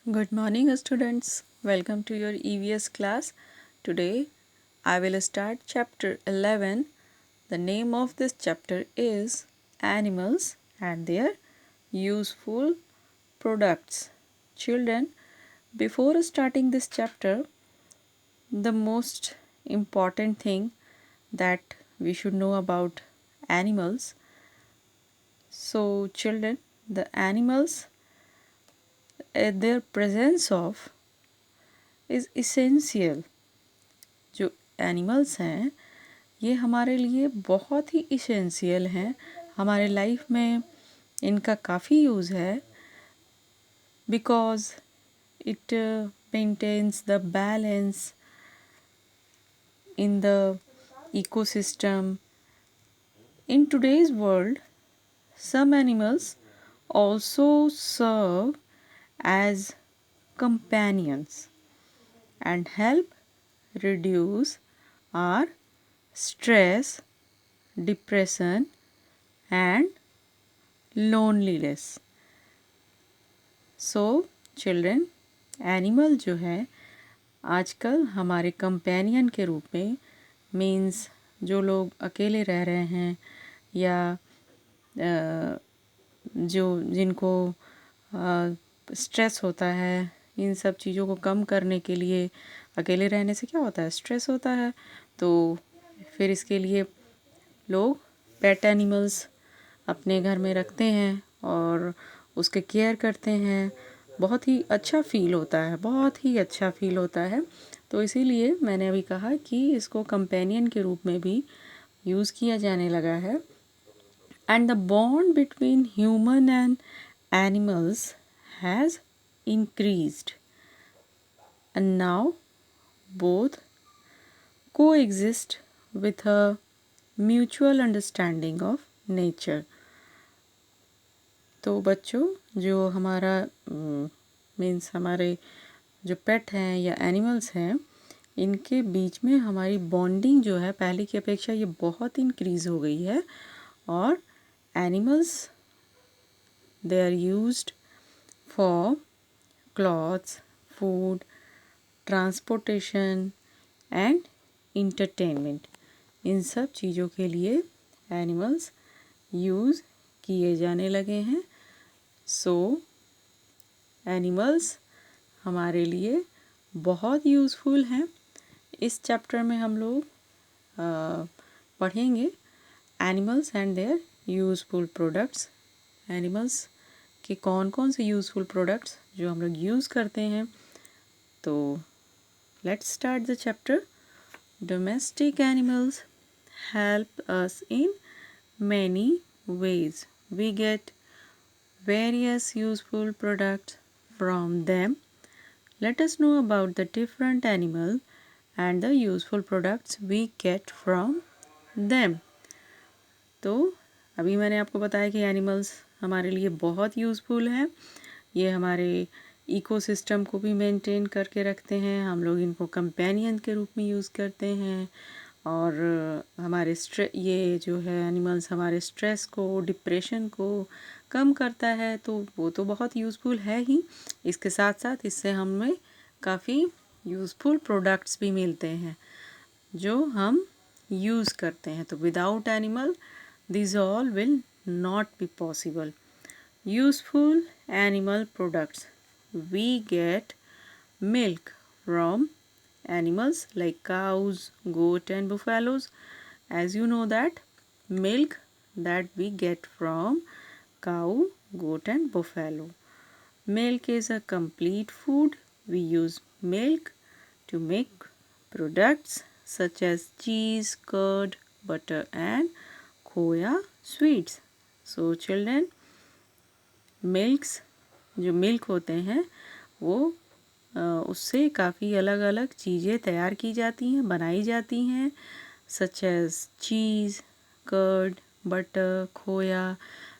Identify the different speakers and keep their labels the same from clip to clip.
Speaker 1: Good morning, students. Welcome to your EVS class. Today, I will start chapter 11. The name of this chapter is Animals and Their Useful Products. Children, before starting this chapter, the most important thing that we should know about animals. So, children, the animals, their presence of is essential. जो animals हैं ये हमारे लिए बहुत ही essential हैं, हमारे life में इनका काफ़ी यूज़ है because it maintains the balance in the ecosystem. In today's world, some animals also serve as companions and help reduce our stress, depression and loneliness. So children, animal जो है आजकल हमारे कंपेनियन के रूप में मीन्स जो लोग अकेले रह रहे हैं या जो जिनको स्ट्रेस होता है, इन सब चीज़ों को कम करने के लिए अकेले रहने से क्या होता है, स्ट्रेस होता है. तो फिर इसके लिए लोग पेट एनिमल्स अपने घर में रखते हैं और उसके केयर करते हैं. बहुत ही अच्छा फ़ील होता है, बहुत ही अच्छा फ़ील होता है. तो इसीलिए मैंने अभी कहा कि इसको कंपेनियन के रूप में भी यूज़ किया जाने लगा है. And the bond between human and animals has increased and now both coexist with a mutual understanding of nature. तो बच्चों, जो हमारा मीन्स हमारे जो पेट हैं या एनिमल्स हैं, इनके बीच में हमारी बॉन्डिंग जो है पहले की अपेक्षा ये बहुत इंक्रीज़ हो गई है. और animals they are used for clothes, food, transportation and entertainment. इन सब चीज़ों के लिए एनिमल्स यूज़ किए जाने लगे हैं. सो एनिमल्स हमारे लिए बहुत यूज़फुल हैं. इस चैप्टर में हम लोग पढ़ेंगे animals and their useful products. Animals के कौन कौन से यूज़फुल प्रोडक्ट्स जो हम लोग यूज़ करते हैं. तो let's start the chapter. Domestic animals help us in many ways. We get various useful products from them. Let us know about the different animal and the useful products we get from them. तो अभी मैंने आपको बताया कि animals हमारे लिए बहुत useful हैं. ये हमारे इकोसिस्टम को भी मेंटेन करके रखते हैं. हम लोग इनको कंपेनियन के रूप में यूज़ करते हैं. और हमारे ये जो है एनिमल्स हमारे स्ट्रेस को, डिप्रेशन को कम करता है. तो वो तो बहुत यूज़फुल है ही. इसके साथ साथ इससे हमें काफ़ी यूज़फुल प्रोडक्ट्स भी मिलते हैं जो हम यूज़ करते हैं. तो without animal this all will not be possible. Useful animal products. We get milk from animals like cows, goat and buffaloes. As you know that milk that we get from cow, goat and buffalo. Milk is a complete food. We use milk to make products such as cheese, curd, butter and khoya sweets. So children, milks जो milk होते हैं वो उससे काफ़ी अलग अलग चीज़ें तैयार की जाती हैं, बनाई जाती हैं. सच एज़ चीज़, कर्ड, बटर, खोया,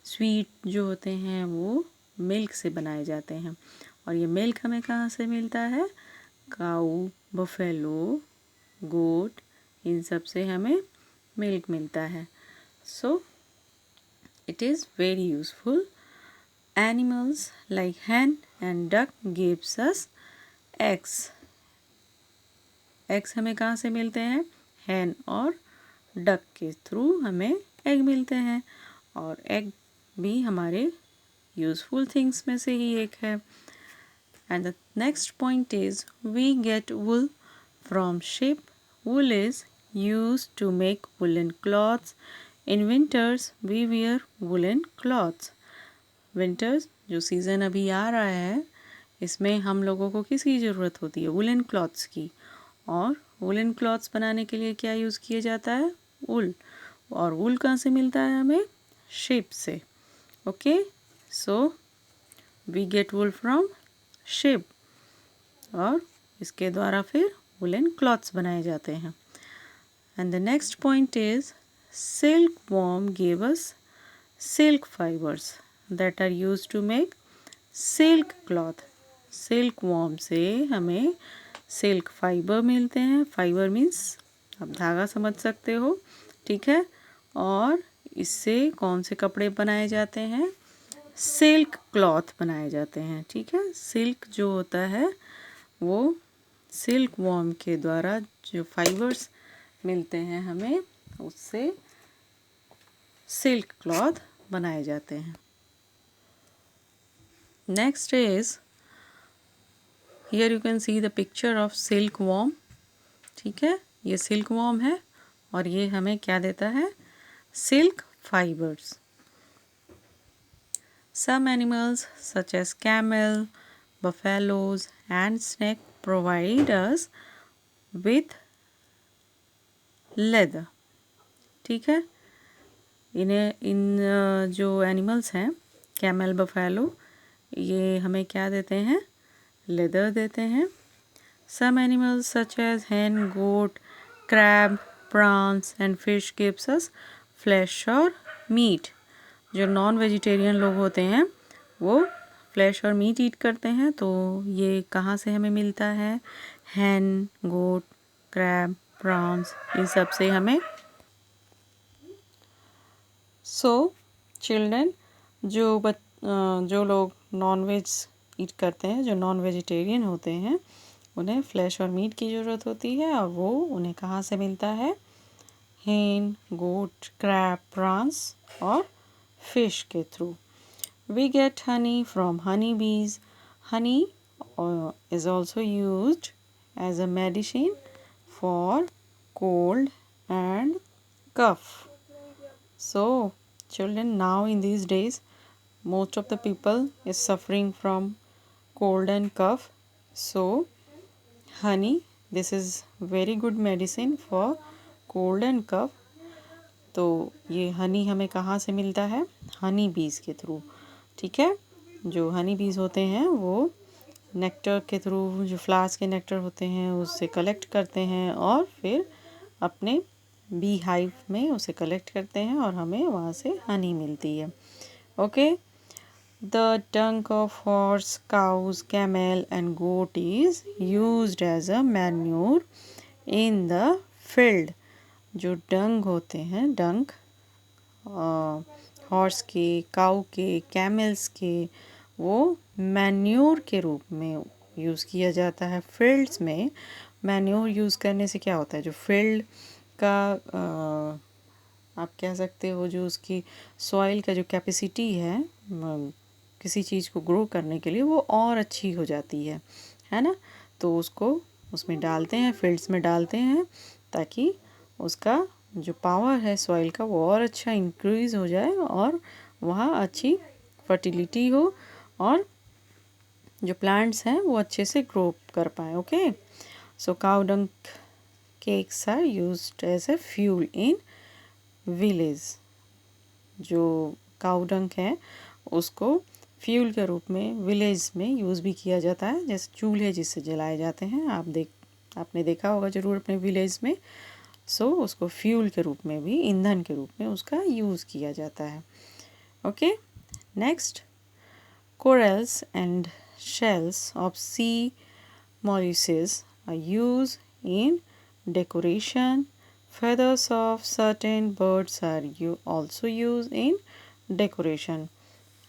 Speaker 1: स्वीट जो होते हैं वो मिल्क से बनाए जाते हैं. और ये मिल्क हमें कहाँ से मिलता है? काऊ, बफेलो, गोट, इन सब से हमें मिल्क मिलता है. So it is very useful. Animals like hen and duck gives us eggs. eggs हमें कहाँ से मिलते हैं? hen और duck के थ्रू हमें egg मिलते हैं और egg भी हमारे useful things में से ही एक है. And the next point is we get wool from sheep. Wool is used to make woolen cloths. In winters we wear woolen cloths. Winters जो सीज़न अभी आ रहा है इसमें हम लोगों को किसकी ज़रूरत होती है? वुलन क्लॉथ्स की. और वुलन क्लॉथ्स बनाने के लिए क्या यूज़ किया जाता है? वूल. और वूल कहाँ से मिलता है हमें? शीप से. Okay, so we get wool from sheep और इसके द्वारा फिर वुलन क्लॉथ्स बनाए जाते हैं. And the next point is silkworm give us silk fibres that are used to make silk cloth. Silkworm से हमें सिल्क फाइबर मिलते हैं. फाइबर मीन्स आप धागा समझ सकते हो, ठीक है. और इससे कौन से कपड़े बनाए जाते हैं? सिल्क क्लॉथ बनाए जाते हैं, ठीक है. सिल्क जो होता है वो सिल्क वॉर्म के द्वारा जो फाइबर्स मिलते हैं हमें उससे सिल्क क्लॉथ बनाए जाते हैं. Next is here you can see the picture of silk worm. ठीक है, ये सिल्क वॉर्म है और ये हमें क्या देता है? Silk fibers. Some animals such as camel, buffaloes and snake provide us with leather. ठीक है, इन जो एनिमल्स हैं कैमल बफेलो ये हमें क्या देते हैं? लेदर देते हैं. Some animals such as hen, goat, crab, prawns and fish gives us flesh और मीट. जो नॉन वेजिटेरियन लोग होते हैं वो फ्लैश और मीट ईट करते हैं, तो ये कहाँ से हमें मिलता है? हैन, गोट, क्रैब, प्रॉन्स, इन सब से हमें. सो चिल्ड्रन जो लोग नॉन वेज ईट करते हैं, जो नॉन वेजिटेरियन होते हैं, उन्हें फ्लैश और मीट की ज़रूरत होती है और वो उन्हें कहाँ से मिलता है? hen, goat, crab, prawns और fish के through. We get honey from honey bees. Honey is also used as a medicine for cold and cough. So children, now in these days most of the people is suffering from cold and cough. So honey, this is very good medicine for cold and cough. तो ये हनी हमें कहाँ से मिलता है? हनी बीज के through. ठीक है, जो हनी बीज होते हैं वो नेक्टर के थ्रू, जो फ्लावर्स के नेक्टर होते हैं उससे कलेक्ट करते हैं और फिर अपने बी हाइव में उसे कलेक्ट करते हैं और हमें वहाँ से हनी मिलती है. Okay, the dung of horse, cows, camel and goat is used as a manure in the field. जो डंग होते हैं, डंक हॉर्स के, काऊ के, कैमल्स के, वो मैन्योर के रूप में यूज़ किया जाता है फील्ड्स में. मैन्योर यूज़ करने से क्या होता है? जो फील्ड का आप कह सकते हो जो उसकी सॉइल का जो कैपेसिटी है किसी चीज़ को ग्रो करने के लिए वो और अच्छी हो जाती है ना. तो उसको उसमें डालते हैं, फील्ड्स में डालते हैं ताकि उसका जो पावर है सॉइल का वो और अच्छा इंक्रीज़ हो जाए और वहाँ अच्छी फर्टिलिटी हो और जो प्लांट्स हैं वो अच्छे से ग्रो कर पाएँ. Okay, so cow dung cakes are used as a fuel in village. जो काउ डंग है उसको फ्यूल के रूप में विलेज में यूज़ भी किया जाता है, जैसे चूल्हे जिससे जलाए जाते हैं. आपने देखा होगा ज़रूर अपने विलेज में. सो उसको फ्यूल के रूप में भी, ईंधन के रूप में उसका यूज़ किया जाता है. Okay, next, corals and shells of sea molluscs are used in decoration. Feathers of certain birds are also used in decoration.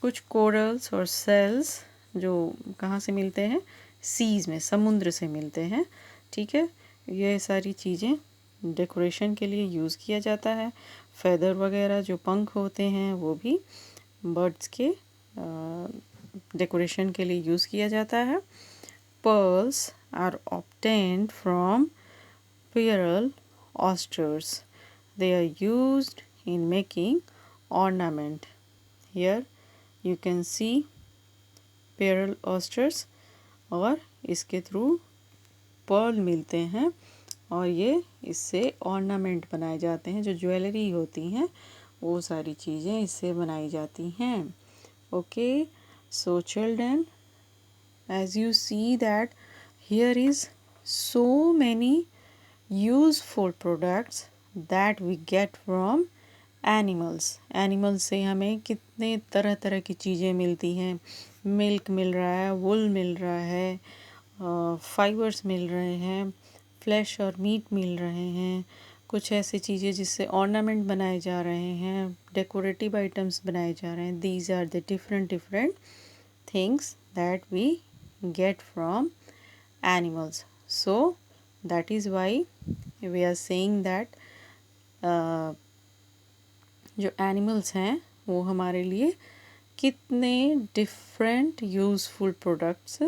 Speaker 1: कुछ कोरल्स और शेल्स जो कहाँ से मिलते हैं, सीज में, समुद्र से मिलते हैं, ठीक है। ये सारी चीज़ें डेकोरेशन के लिए यूज़ किया जाता है। फेदर वगैरह जो पंख होते हैं वो भी बर्ड्स के डेकोरेशन के लिए यूज़ किया जाता है। Pearls are obtained from pearl oysters. They are used in making ornament. Here you can see pearl oysters और इसके थ्रू पर्ल मिलते हैं और ये इससे ऑर्नामेंट बनाए जाते हैं, जो ज्वेलरी होती हैं वो सारी चीज़ें इससे बनाई जाती हैं। Okay, so children, as you see that here is so many useful products that we get from animals से हमें कितने तरह तरह की चीज़ें मिलती हैं। मिल्क मिल रहा है, वुल मिल रहा है, फाइबर्स मिल रहे हैं, फ्लैश और मीट मिल रहे हैं, कुछ ऐसी चीज़ें जिससे ऑर्नामेंट बनाए जा रहे हैं, डेकोरेटिव आइटम्स बनाए जा रहे हैं। These are the different things that we get from animals. So that is why we are saying that जो एनिमल्स हैं वो हमारे लिए कितने डिफरेंट यूज़फुल प्रोडक्ट्स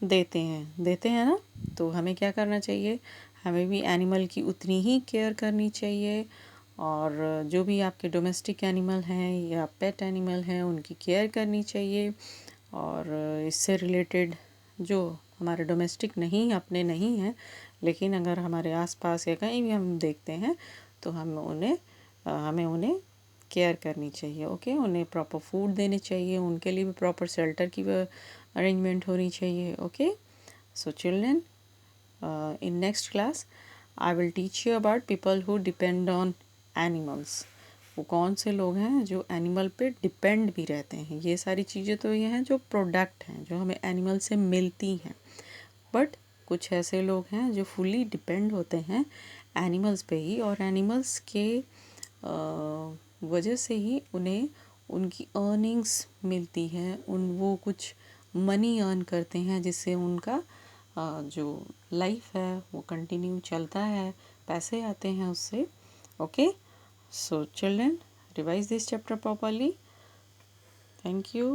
Speaker 1: देते हैं ना। तो हमें क्या करना चाहिए, हमें भी एनिमल की उतनी ही केयर करनी चाहिए। और जो भी आपके डोमेस्टिक एनिमल हैं या पेट एनिमल हैं उनकी केयर करनी चाहिए। और इससे रिलेटेड जो हमारे डोमेस्टिक नहीं, अपने नहीं हैं, लेकिन अगर हमारे आसपास या कहीं भी हम देखते हैं तो हमें उन्हें केयर करनी चाहिए। ओके, उन्हें प्रॉपर फूड देने चाहिए, उनके लिए भी प्रॉपर शेल्टर की अरेंजमेंट होनी चाहिए। Okay, so children, in next class I will teach you about people who depend on animals. वो कौन से लोग हैं जो एनिमल पे डिपेंड भी रहते हैं। ये सारी चीज़ें तो ये हैं जो प्रोडक्ट हैं जो हमें एनिमल से मिलती हैं, बट कुछ ऐसे लोग हैं जो फुली डिपेंड होते हैं एनिमल्स पे ही, और एनिमल्स के वजह से ही उन्हें उनकी अर्निंग्स मिलती हैं, वो कुछ मनी अर्न करते हैं जिससे उनका जो लाइफ है वो कंटिन्यू चलता है, पैसे आते हैं उससे। Okay, so children, revise this chapter properly. Thank you.